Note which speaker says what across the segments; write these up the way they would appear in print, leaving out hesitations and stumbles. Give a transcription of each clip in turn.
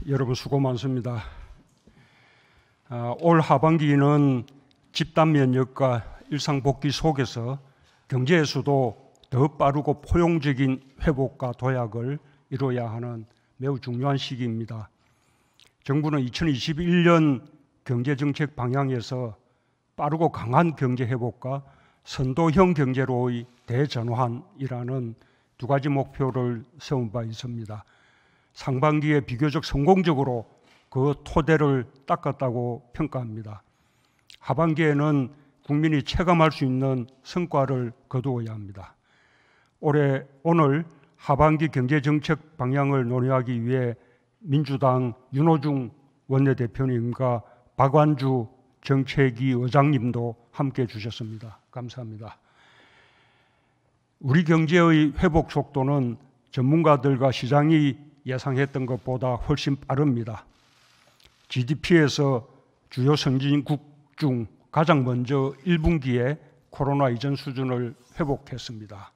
Speaker 1: 여러분 수고 많습니다. 올 하반기는 집단 면역과 일상 복귀 속에서 경제에서도 더 빠르고 포용적인 회복과 도약을 이뤄야 하는 매우 중요한 시기입니다. 정부는 2021년 경제정책 방향에서 빠르고 강한 경제 회복과 선도형 경제로의 대전환이라는 두 가지 목표를 세운 바 있습니다. 상반기에 비교적 성공적으로 그 토대를 닦았다고 평가합니다. 하반기에는 국민이 체감할 수 있는 성과를 거두어야 합니다. 오늘 하반기 경제정책 방향을 논의하기 위해 민주당 윤호중 원내대표님과 박완주 정책위 의장님도 함께해 주셨습니다. 감사합니다. 우리 경제의 회복 속도는 전문가들과 시장이 예상했던 것보다 훨씬 빠릅니다. GDP에서 주요 선진국 중 가장 먼저 1분기에 코로나 이전 수준을 회복했습니다.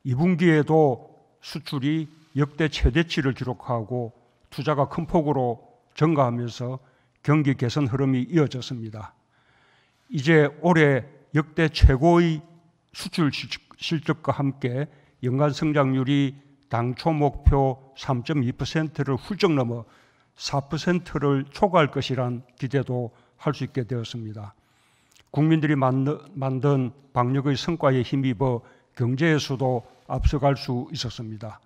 Speaker 1: 2분기에도 수출이 역대 최대치를 기록하고 투자가 큰 폭으로 증가하면서 경기 개선 흐름이 이어졌습니다. 이제 올해 역대 최고의 수출 실적과 함께 연간 성장률이 당초 목표 3.2%를 훌쩍 넘어 4%를 초과할 것이란 기대도 할 수 있게 되었습니다. 국민들이 만든 방역의 성과에 힘입어 경제에서도 앞서갈 수 있었습니다.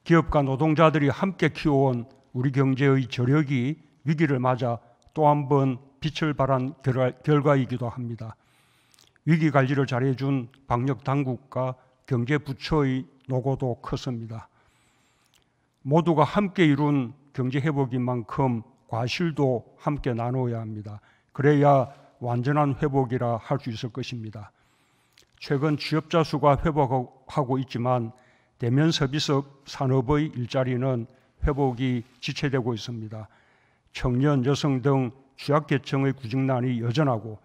Speaker 1: 기업과 노동자들이 함께 키워온 우리 경제의 저력이 위기를 맞아 또 한 번 빛을 발한 결과이기도 합니다. 위기 관리를 잘해준 방역 당국과 경제부처의 노고도 컸습니다. 모두가 함께 이룬 경제 회복인 만큼 과실도 함께 나누어야 합니다. 그래야 완전한 회복이라 할 수 있을 것입니다. 최근 취업자 수가 회복하고 있지만 대면 서비스 산업의 일자리는 회복이 지체되고 있습니다. 청년, 여성 등 취약계층의 구직난이 여전하고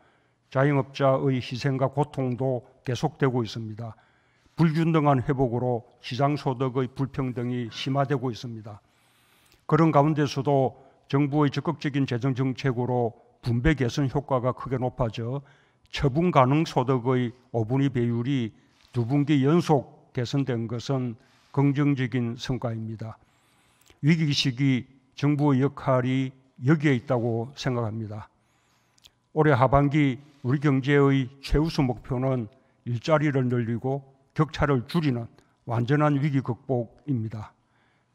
Speaker 1: 자영업자의 희생과 고통도 계속되고 있습니다. 불균등한 회복으로 시장소득의 불평등이 심화되고 있습니다. 그런 가운데서도 정부의 적극적인 재정정책으로 분배 개선 효과가 크게 높아져 처분 가능 소득의 5분위 배율이 2분기 연속 개선된 것은 긍정적인 성과입니다. 위기 시기 정부의 역할이 여기에 있다고 생각합니다. 올해 하반기 우리 경제의 최우선 목표는 일자리를 늘리고 격차를 줄이는 완전한 위기 극복입니다.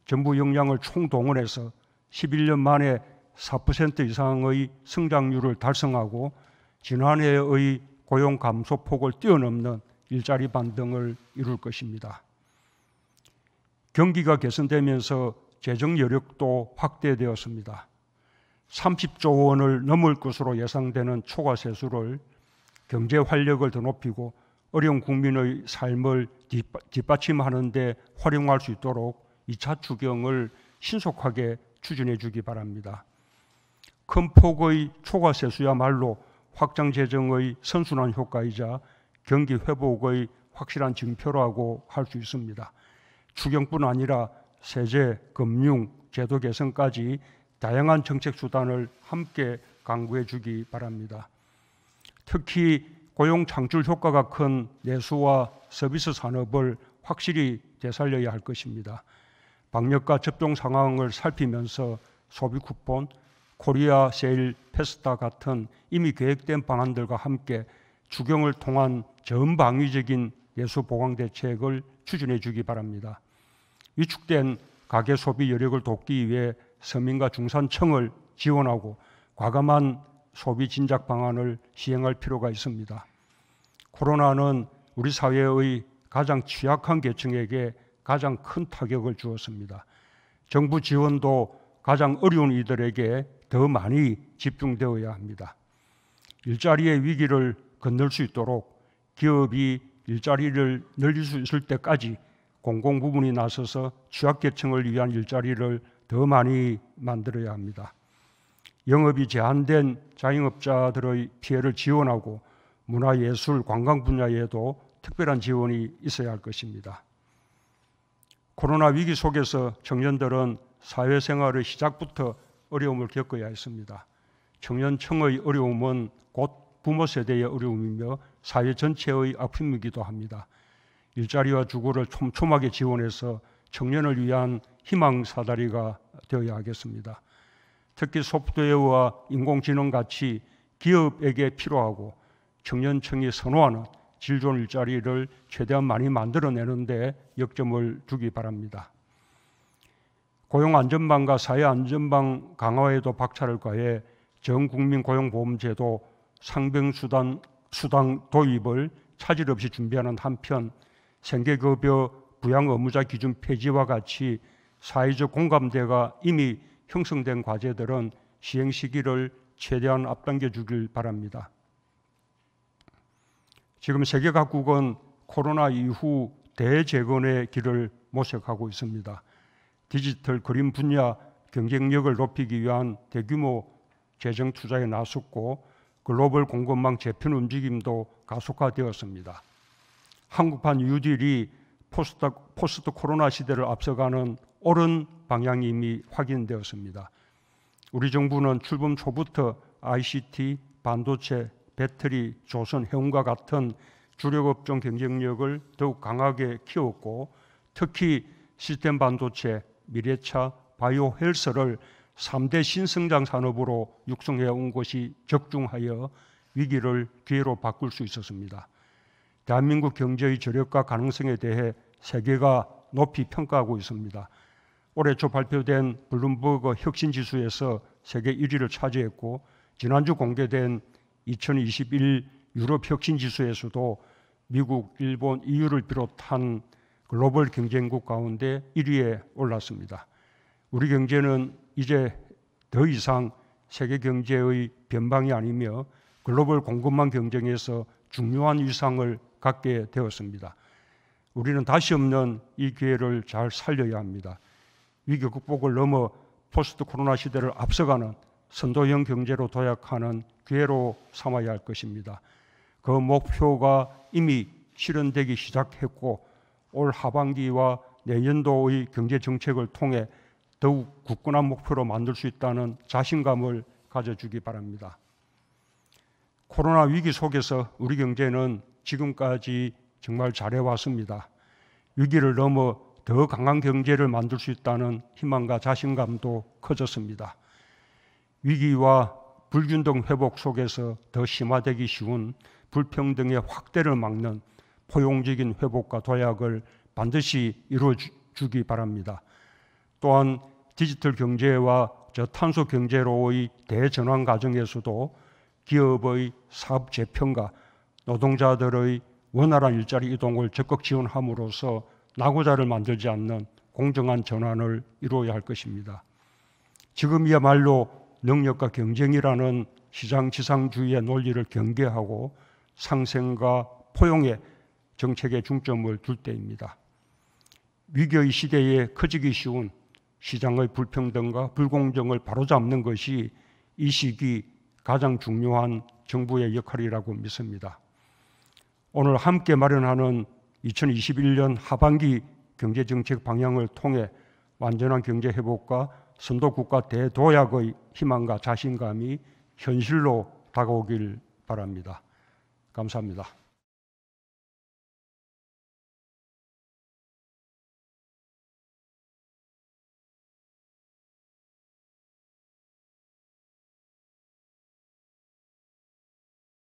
Speaker 1: 정부 역량을 총동원해서 11년 만에 4% 이상의 성장률을 달성하고 지난해의 고용 감소폭을 뛰어넘는 일자리 반등을 이룰 것입니다. 경기가 개선되면서 재정 여력도 확대되었습니다. 30조 원을 넘을 것으로 예상되는 초과 세수를 경제 활력을 더 높이고 어려운 국민의 삶을 뒷받침하는 데 활용할 수 있도록 2차 추경을 신속하게 추진해 주기 바랍니다. 큰 폭의 초과 세수야말로 확장 재정의 선순환 효과이자 경기 회복의 확실한 징표라고 할 수 있습니다. 추경뿐 아니라 세제, 금융, 제도 개선까지 다양한 정책 수단을 함께 강구해 주기 바랍니다. 특히 고용 창출 효과가 큰 내수와 서비스 산업을 확실히 되살려야 할 것입니다. 방역과 접종 상황을 살피면서 소비 쿠폰, 코리아 세일 페스타 같은 이미 계획된 방안들과 함께 추경을 통한 전방위적인 내수 보강 대책을 추진해 주기 바랍니다. 위축된 가계 소비 여력을 돕기 위해 서민과 중산층을 지원하고 과감한 소비 진작 방안을 시행할 필요가 있습니다. 코로나는 우리 사회의 가장 취약한 계층에게 가장 큰 타격을 주었습니다. 정부 지원도 가장 어려운 이들에게 더 많이 집중되어야 합니다. 일자리의 위기를 건널 수 있도록 기업이 일자리를 늘릴 수 있을 때까지 공공부문이 나서서 취약계층을 위한 일자리를 더 많이 만들어야 합니다. 영업이 제한된 자영업자들의 피해를 지원하고 문화예술, 관광 분야에도 특별한 지원이 있어야 할 것입니다. 코로나 위기 속에서 청년들은 사회생활의 시작부터 어려움을 겪어야 했습니다. 청년층의 어려움은 곧 부모 세대의 어려움이며 사회 전체의 아픔이기도 합니다. 일자리와 주거를 촘촘하게 지원해서 청년을 위한 희망 사다리가 되어야 하겠습니다. 특히 소프트웨어와 인공지능 같이 기업에게 필요하고 청년층이 선호하는 질 좋은 일자리를 최대한 많이 만들어내는데 역점을 두기 바랍니다. 고용안전망과 사회안전망 강화에도 박차를 가해 전국민 고용보험제도 상병수당 도입을 차질 없이 준비하는 한편 생계급여 부양의무자 기준 폐지와 같이 사회적 공감대가 이미 형성된 과제들은 시행 시기를 최대한 앞당겨 주길 바랍니다. 지금 세계 각국은 코로나 이후 대재건의 길을 모색하고 있습니다. 디지털 그린 분야 경쟁력을 높이기 위한 대규모 재정 투자에 나섰고 글로벌 공급망 재편 움직임도 가속화되었습니다. 한국판 뉴딜이 포스트 코로나 시대를 앞서가는 옳은 방향이 이미 확인되었습니다. 우리 정부는 출범 초부터 ICT, 반도체, 배터리, 조선, 해운과 같은 주력 업종 경쟁력을 더욱 강하게 키웠고 특히 시스템 반도체, 미래차, 바이오 헬스를 3대 신성장 산업으로 육성해 온 것이 적중하여 위기를 기회로 바꿀 수 있었습니다. 대한민국 경제의 저력과 가능성에 대해 세계가 높이 평가하고 있습니다. 올해 초 발표된 블룸버그 혁신지수에서 세계 1위를 차지했고 지난주 공개된 2021 유럽 혁신지수에서도 미국, 일본, EU를 비롯한 글로벌 경쟁국 가운데 1위에 올랐습니다. 우리 경제는 이제 더 이상 세계 경제의 변방이 아니며 글로벌 공급망 경쟁에서 중요한 위상을 갖게 되었습니다. 우리는 다시 없는 이 기회를 잘 살려야 합니다. 위기 극복을 넘어 포스트 코로나 시대를 앞서가는 선도형 경제로 도약하는 기회로 삼아야 할 것입니다. 그 목표가 이미 실현되기 시작했고 올 하반기와 내년도의 경제 정책을 통해 더욱 굳건한 목표로 만들 수 있다는 자신감을 가져주기 바랍니다. 코로나 위기 속에서 우리 경제는 지금까지 정말 잘해왔습니다. 위기를 넘어 더 강한 경제를 만들 수 있다는 희망과 자신감도 커졌습니다. 위기와 불균등 회복 속에서 더 심화되기 쉬운 불평등의 확대를 막는 포용적인 회복과 도약을 반드시 이루어주기 바랍니다. 또한 디지털 경제와 저탄소 경제로의 대전환 과정에서도 기업의 사업 재편과 노동자들의 원활한 일자리 이동을 적극 지원함으로써 낙오자를 만들지 않는 공정한 전환을 이루어야 할 것입니다. 지금이야말로 능력과 경쟁이라는 시장지상주의의 논리를 경계하고 상생과 포용의 정책에 중점을 둘 때입니다. 위기의 시대에 커지기 쉬운 시장의 불평등과 불공정을 바로잡는 것이 이 시기 가장 중요한 정부의 역할이라고 믿습니다. 오늘 함께 마련하는 2021년 하반기 경제정책 방향을 통해 완전한 경제 회복과 선도국가 대도약의 희망과 자신감이 현실로 다가오길 바랍니다. 감사합니다.